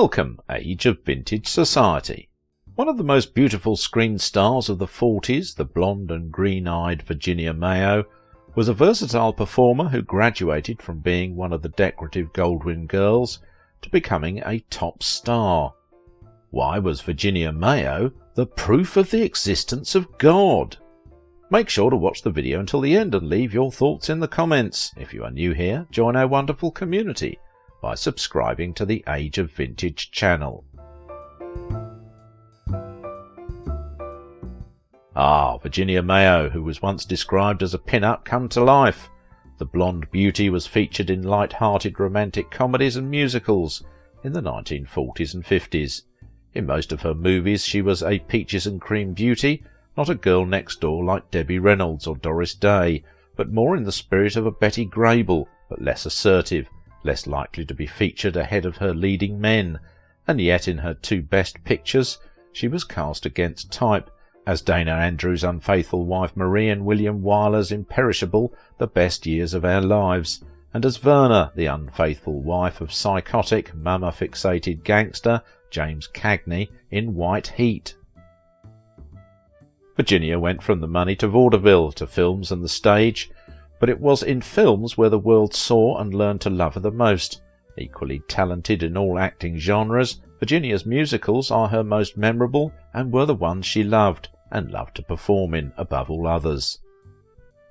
Welcome, Age of Vintage Society. One of the most beautiful screen stars of the 40s, the blonde and green-eyed Virginia Mayo, was a versatile performer who graduated from being one of the decorative Goldwyn girls to becoming a top star. Why was Virginia Mayo the proof of the existence of God? Make sure to watch the video until the end and leave your thoughts in the comments. If you are new here, join our wonderful community by subscribing to the Age of Vintage channel. Virginia Mayo, who was once described as a pin-up come to life. The blonde beauty was featured in light-hearted romantic comedies and musicals in the 1940s and 50s. In most of her movies she was a peaches and cream beauty, not a girl next door like Debbie Reynolds or Doris Day, but more in the spirit of a Betty Grable, but less assertive, less likely to be featured ahead of her leading men, and yet in her two best pictures she was cast against type, as Dana Andrews' unfaithful wife Marie in William Wyler's imperishable The Best Years of Our Lives, and as Verna, the unfaithful wife of psychotic, mama-fixated gangster James Cagney in White Heat. Virginia went from the money to vaudeville, to films and the stage, but it was in films where the world saw and learned to love her the most. Equally talented in all acting genres, Virginia's musicals are her most memorable and were the ones she loved, and loved to perform in above all others.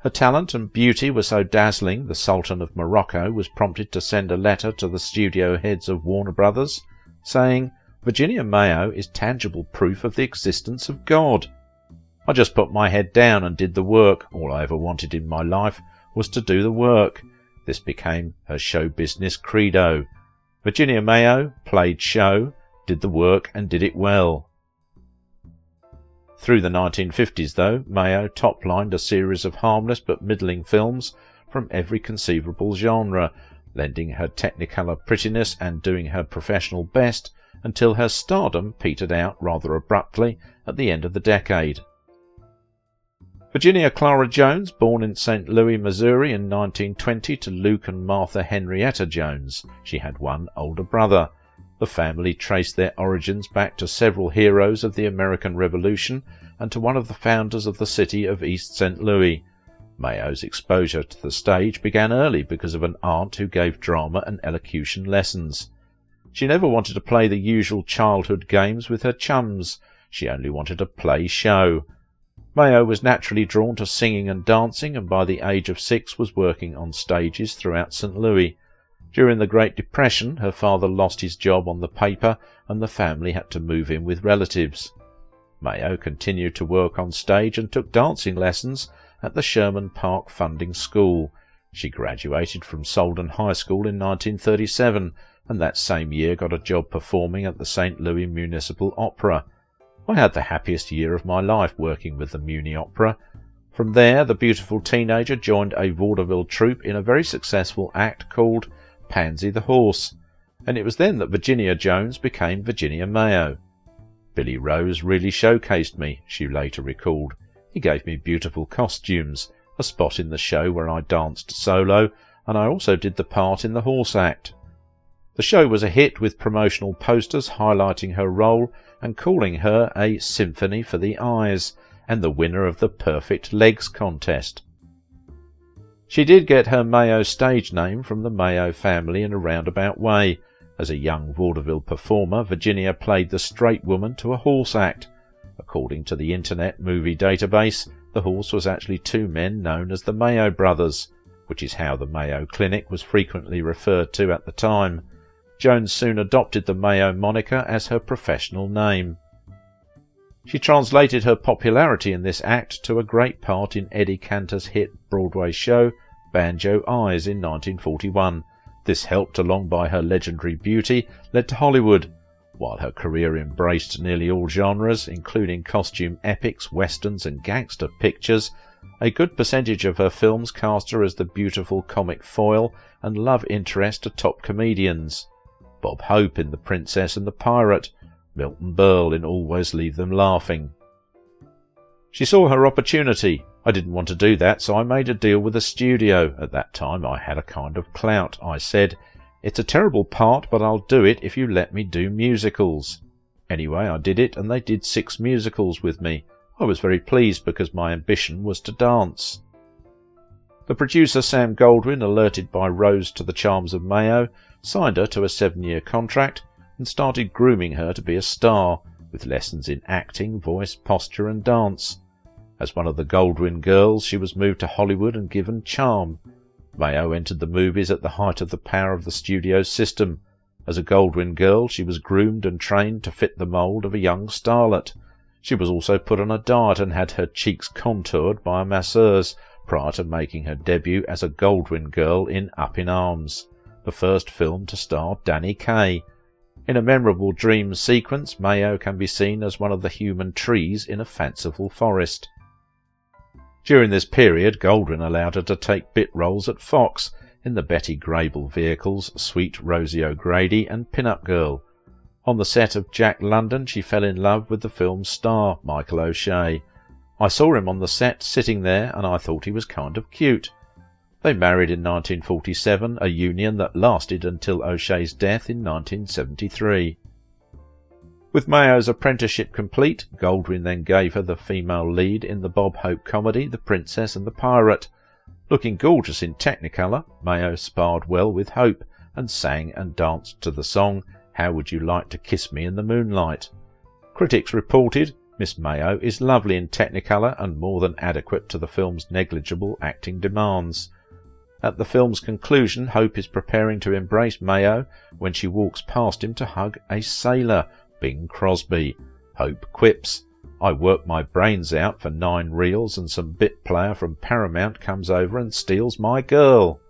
Her talent and beauty were so dazzling the Sultan of Morocco was prompted to send a letter to the studio heads of Warner Brothers, saying, "Virginia Mayo is tangible proof of the existence of God. I just put my head down and did the work. All I ever wanted in my life was to do the work." This became her show business credo. Virginia Mayo played show, did the work and did it well. Through the 1950s, though, Mayo top-lined a series of harmless but middling films from every conceivable genre, lending her technicolor prettiness and doing her professional best until her stardom petered out rather abruptly at the end of the decade. Virginia Clara Jones, born in St. Louis, Missouri in 1920 to Luke and Martha Henrietta Jones. She had one older brother. The family traced their origins back to several heroes of the American Revolution and to one of the founders of the city of East St. Louis. Mayo's exposure to the stage began early because of an aunt who gave drama and elocution lessons. She never wanted to play the usual childhood games with her chums. She only wanted to play show. Mayo was naturally drawn to singing and dancing, and by the age of 6 was working on stages throughout St. Louis. During the Great Depression, her father lost his job on the paper, and the family had to move in with relatives. Mayo continued to work on stage and took dancing lessons at the Sherman Park Funding School. She graduated from Solden High School in 1937, and that same year got a job performing at the St. Louis Municipal Opera. I had the happiest year of my life working with the Muni Opera. From there, the beautiful teenager joined a vaudeville troupe in a very successful act called Pansy the Horse, and it was then that Virginia Jones became Virginia Mayo. "Billy Rose really showcased me," she later recalled. "He gave me beautiful costumes, a spot in the show where I danced solo, and I also did the part in the horse act." The show was a hit, with promotional posters highlighting her role and calling her a symphony for the eyes, and the winner of the Perfect Legs contest. She did get her Mayo stage name from the Mayo family in a roundabout way. As a young vaudeville performer, Virginia played the straight woman to a horse act. According to the Internet Movie Database, the horse was actually two men known as the Mayo Brothers, which is how the Mayo Clinic was frequently referred to at the time. Jones soon adopted the Mayo moniker as her professional name. She translated her popularity in this act to a great part in Eddie Cantor's hit Broadway show Banjo Eyes in 1941. This, helped along by her legendary beauty, led to Hollywood. While her career embraced nearly all genres, including costume epics, westerns and gangster pictures, a good percentage of her films cast her as the beautiful comic foil and love interest to top comedians. Bob Hope in The Princess and the Pirate, Milton Berle in Always Leave Them Laughing. She saw her opportunity. "I didn't want to do that, so I made a deal with the studio. At that time I had a kind of clout. I said, "It's a terrible part, but I'll do it if you let me do musicals." Anyway, I did it, and they did 6 musicals with me. I was very pleased because my ambition was to dance. The producer Sam Goldwyn, alerted by Rose to the charms of Mayo, signed her to a 7-year contract and started grooming her to be a star, with lessons in acting, voice, posture and dance. As one of the Goldwyn girls, she was moved to Hollywood and given charm. Mayo entered the movies at the height of the power of the studio system. As a Goldwyn girl, she was groomed and trained to fit the mould of a young starlet. She was also put on a diet and had her cheeks contoured by a masseuse prior to making her debut as a Goldwyn girl in Up in Arms, the first film to star Danny Kaye. In a memorable dream sequence, Mayo can be seen as one of the human trees in a fanciful forest. During this period, Goldwyn allowed her to take bit roles at Fox in the Betty Grable vehicles Sweet Rosie O'Grady and Pin-Up Girl. On the set of Jack London, she fell in love with the film's star, Michael O'Shea. I saw him on the set sitting there, and I thought he was kind of cute. They married in 1947, a union that lasted until O'Shea's death in 1973. With Mayo's apprenticeship complete, Goldwyn then gave her the female lead in the Bob Hope comedy The Princess and the Pirate. Looking gorgeous in Technicolor, Mayo sparred well with Hope and sang and danced to the song How Would You Like to Kiss Me in the Moonlight? Critics reported, Miss Mayo is lovely in Technicolor and more than adequate to the film's negligible acting demands. At the film's conclusion, Hope is preparing to embrace Mayo when she walks past him to hug a sailor, Bing Crosby. Hope quips, "I work my brains out for 9 reels and some bit player from Paramount comes over and steals my girl."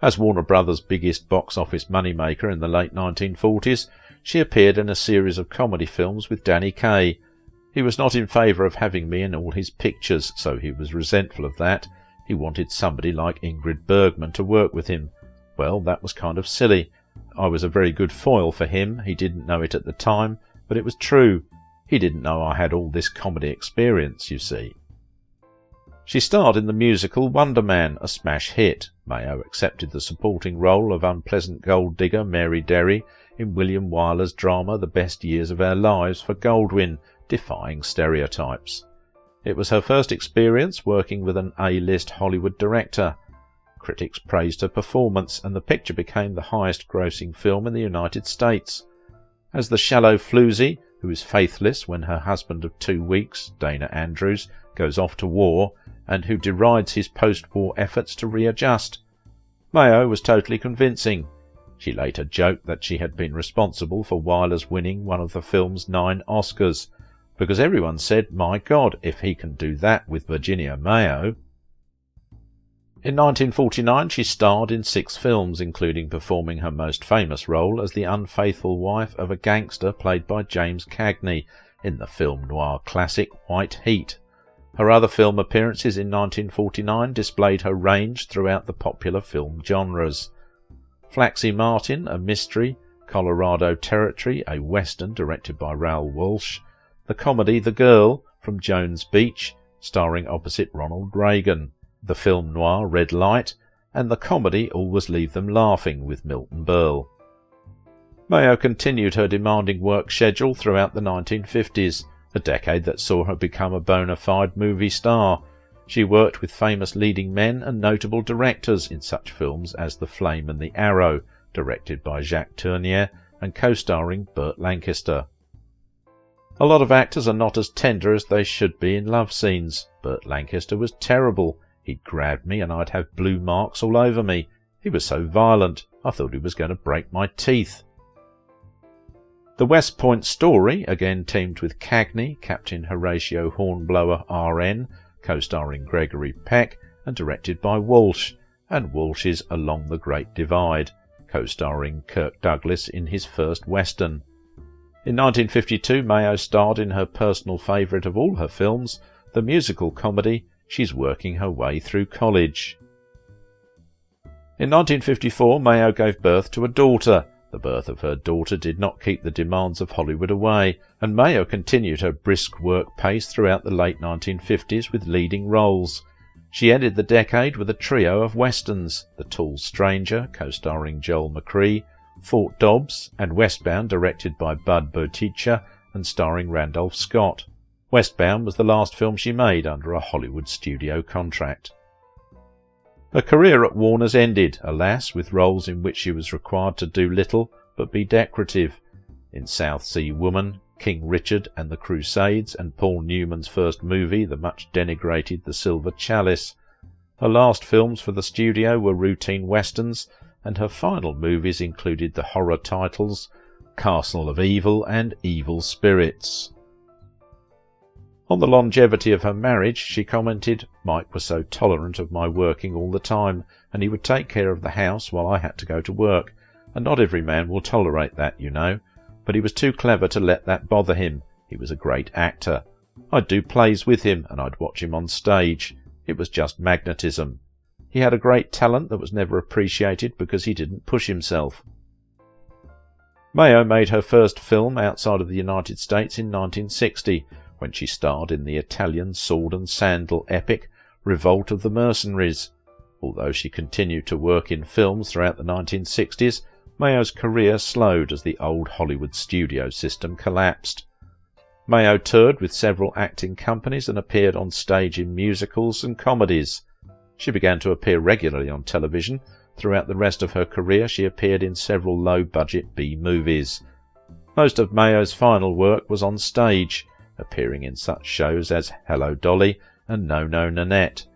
As Warner Brothers' biggest box office moneymaker in the late 1940s, she appeared in a series of comedy films with Danny Kaye. He was not in favour of having me in all his pictures, so he was resentful of that. He wanted somebody like Ingrid Bergman to work with him. Well, that was kind of silly. I was a very good foil for him. He didn't know it at the time, but it was true. He didn't know I had all this comedy experience, you see. She starred in the musical Wonder Man, a smash hit. Mayo accepted the supporting role of unpleasant gold digger Mary Derry in William Wyler's drama The Best Years of Our Lives for Goldwyn, defying stereotypes. It was her first experience working with an A-list Hollywood director. Critics praised her performance, and the picture became the highest-grossing film in the United States. As the shallow floozy, who is faithless when her husband of 2 weeks, Dana Andrews, goes off to war, and who derides his post-war efforts to readjust. Mayo was totally convincing. She later joked that she had been responsible for Wyler's winning one of the film's 9 Oscars, because everyone said, my God, if he can do that with Virginia Mayo. In 1949 she starred in 6 films, including performing her most famous role as the unfaithful wife of a gangster played by James Cagney in the film noir classic White Heat. Her other film appearances in 1949 displayed her range throughout the popular film genres. Flaxie Martin, a mystery, Colorado Territory, a western directed by Raoul Walsh, the comedy The Girl from Jones Beach, starring opposite Ronald Reagan, the film noir Red Light, and the comedy Always Leave Them Laughing with Milton Berle. Mayo continued her demanding work schedule throughout the 1950s, a decade that saw her become a bona fide movie star. She worked with famous leading men and notable directors in such films as The Flame and the Arrow, directed by Jacques Tourneur and co-starring Burt Lancaster. A lot of actors are not as tender as they should be in love scenes. Burt Lancaster was terrible. He'd grab me and I'd have blue marks all over me. He was so violent, I thought he was going to break my teeth. The West Point Story again teamed with Cagney, Captain Horatio Hornblower R.N., co-starring Gregory Peck and directed by Walsh, and Walsh's Along the Great Divide, co-starring Kirk Douglas in his first Western. In 1952, Mayo starred in her personal favourite of all her films, the musical comedy She's Working Her Way Through College. In 1954, Mayo gave birth to a daughter. The birth of her daughter did not keep the demands of Hollywood away, and Mayo continued her brisk work pace throughout the late 1950s with leading roles. She ended the decade with a trio of westerns: The Tall Stranger, co-starring Joel McCrea, Fort Dobbs, and Westbound, directed by Bud Bouticcia and starring Randolph Scott. Westbound was the last film she made under a Hollywood studio contract. Her career at Warner's ended, alas, with roles in which she was required to do little but be decorative. In South Sea Woman, King Richard and the Crusades, and Paul Newman's first movie, the much denigrated The Silver Chalice. Her last films for the studio were routine westerns, and her final movies included the horror titles Castle of Evil and Evil Spirits. On the longevity of her marriage, she commented, "Mike was so tolerant of my working all the time, and he would take care of the house while I had to go to work, and not every man will tolerate that, you know. But he was too clever to let that bother him. He was a great actor. I'd do plays with him, and I'd watch him on stage. It was just magnetism. He had a great talent that was never appreciated because he didn't push himself." Mayo made her first film outside of the United States in 1960, when she starred in the Italian sword and sandal epic Revolt of the Mercenaries. Although she continued to work in films throughout the 1960s, Mayo's career slowed as the old Hollywood studio system collapsed. Mayo toured with several acting companies and appeared on stage in musicals and comedies. She began to appear regularly on television. Throughout the rest of her career she appeared in several low-budget B-movies. Most of Mayo's final work was on stage, appearing in such shows as Hello Dolly and No No Nanette.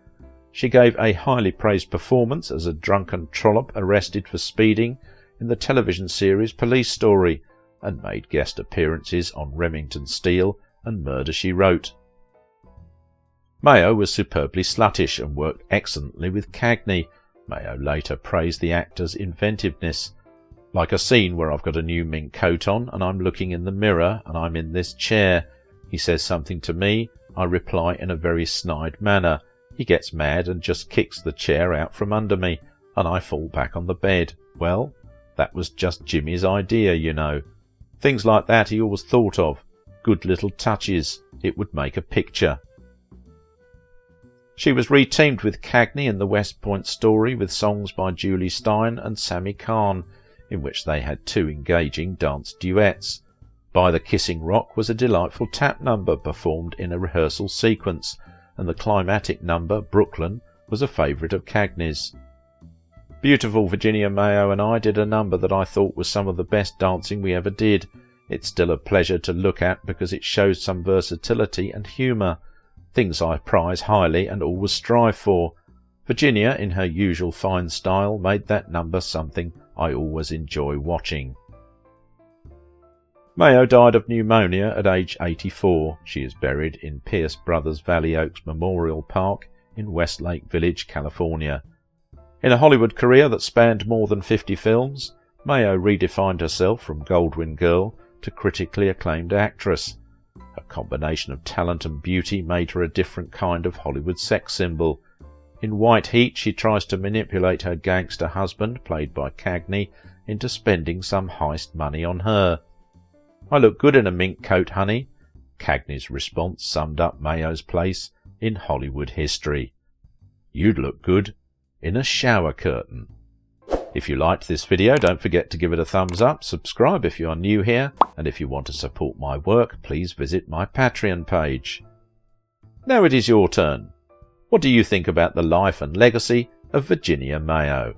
She gave a highly praised performance as a drunken trollop arrested for speeding in the television series Police Story, and made guest appearances on Remington Steele and Murder, She Wrote. Mayo was superbly sluttish and worked excellently with Cagney. Mayo later praised the actor's inventiveness. "Like a scene where I've got a new mink coat on and I'm looking in the mirror and I'm in this chair. He says something to me, I reply in a very snide manner. He gets mad and just kicks the chair out from under me, and I fall back on the bed. Well, that was just Jimmy's idea, you know." Things like that he always thought of. Good little touches. It would make a picture. She was re-teamed with Cagney in the West Point Story with songs by Julie Stein and Sammy Cahn, in which they had two engaging dance duets. By the Kissing Rock was a delightful tap number performed in a rehearsal sequence, and the climatic number, Brooklyn, was a favourite of Cagney's. Beautiful Virginia Mayo and I did a number that I thought was some of the best dancing we ever did. It's still a pleasure to look at because it shows some versatility and humour, things I prize highly and always strive for. Virginia, in her usual fine style, made that number something I always enjoy watching. Mayo died of pneumonia at age 84. She is buried in Pierce Brothers Valley Oaks Memorial Park in Westlake Village, California. In a Hollywood career that spanned more than 50 films, Mayo redefined herself from Goldwyn Girl to critically acclaimed actress. A combination of talent and beauty made her a different kind of Hollywood sex symbol. In White Heat she tries to manipulate her gangster husband, played by Cagney, into spending some heist money on her. "I look good in a mink coat, honey." Cagney's response summed up Mayo's place in Hollywood history. "You'd look good in a shower curtain." If you liked this video, don't forget to give it a thumbs up, subscribe if you are new here, and if you want to support my work, please visit my Patreon page. Now it is your turn. What do you think about the life and legacy of Virginia Mayo?